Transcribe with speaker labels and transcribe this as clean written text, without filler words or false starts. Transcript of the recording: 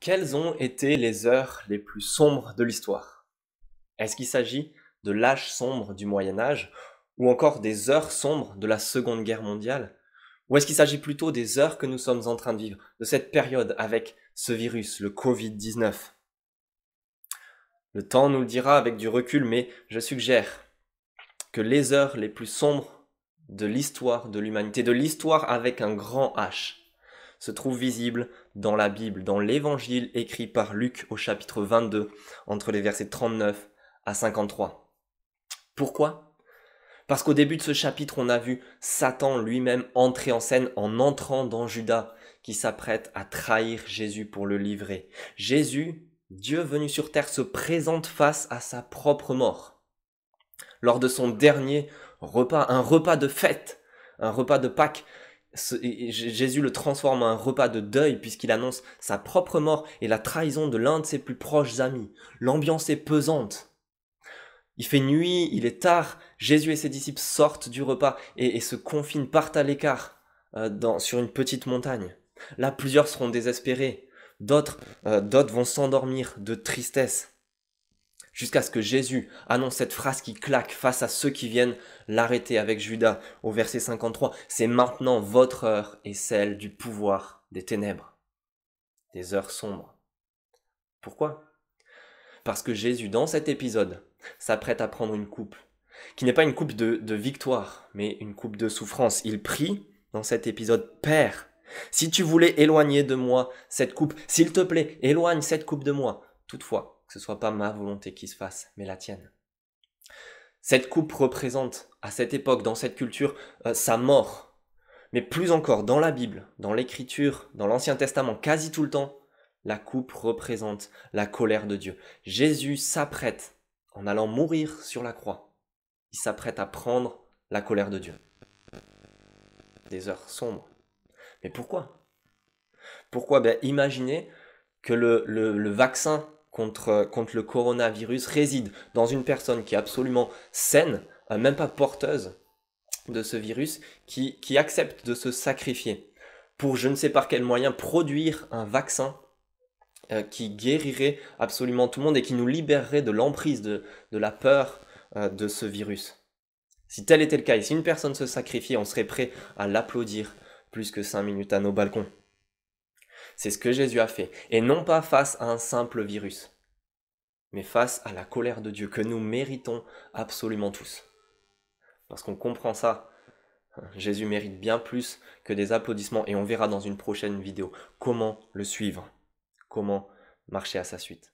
Speaker 1: Quelles ont été les heures les plus sombres de l'histoire? Est-ce qu'il s'agit de l'âge sombre du Moyen Âge ou encore des heures sombres de la Seconde Guerre mondiale? Ou est-ce qu'il s'agit plutôt des heures que nous sommes en train de vivre, de cette période avec ce virus, le Covid-19? Le temps nous le dira avec du recul, mais je suggère que les heures les plus sombres de l'histoire de l'humanité, de l'histoire avec un grand H, se trouvent visibles dans la Bible, dans l'évangile écrit par Luc au chapitre 22, entre les versets 39 à 53. Pourquoi? Parce qu'au début de ce chapitre, on a vu Satan lui-même entrer en scène en entrant dans Judas, qui s'apprête à trahir Jésus pour le livrer. Jésus, Dieu venu sur terre, se présente face à sa propre mort. Lors de son dernier repas, un repas de fête, un repas de Pâques, Jésus le transforme en un repas de deuil puisqu'il annonce sa propre mort et la trahison de l'un de ses plus proches amis. L'ambiance est pesante. Il fait nuit, il est tard, Jésus et ses disciples sortent du repas et se confinent, partent à l'écart sur une petite montagne. Là, plusieurs seront désespérés, d'autres vont s'endormir de tristesse. Jusqu'à ce que Jésus annonce cette phrase qui claque face à ceux qui viennent l'arrêter avec Judas au verset 53. C'est maintenant votre heure et celle du pouvoir des ténèbres, des heures sombres. Pourquoi? Parce que Jésus, dans cet épisode, s'apprête à prendre une coupe, qui n'est pas une coupe de victoire, mais une coupe de souffrance. Il prie dans cet épisode, Père, si tu voulais éloigner de moi cette coupe, s'il te plaît, éloigne cette coupe de moi. Toutefois, que ce soit pas ma volonté qui se fasse, mais la tienne. Cette coupe représente, à cette époque, dans cette culture, sa mort. Mais plus encore, dans la Bible, dans l'Écriture, dans l'Ancien Testament, quasi tout le temps, la coupe représente la colère de Dieu. Jésus s'apprête, en allant mourir sur la croix, il s'apprête à prendre la colère de Dieu. Des heures sombres. Mais pourquoi? Pourquoi? Imaginez que le vaccin contre le coronavirus réside dans une personne qui est absolument saine, même pas porteuse de ce virus, qui accepte de se sacrifier pour je ne sais par quel moyen produire un vaccin qui guérirait absolument tout le monde et qui nous libérerait de l'emprise de la peur de ce virus. Si tel était le cas, et si une personne se sacrifiait, on serait prêt à l'applaudir plus que 5 minutes à nos balcons. C'est ce que Jésus a fait, et non pas face à un simple virus, mais face à la colère de Dieu que nous méritons absolument tous. Lorsqu'on comprend ça, Jésus mérite bien plus que des applaudissements, et on verra dans une prochaine vidéo comment le suivre, comment marcher à sa suite.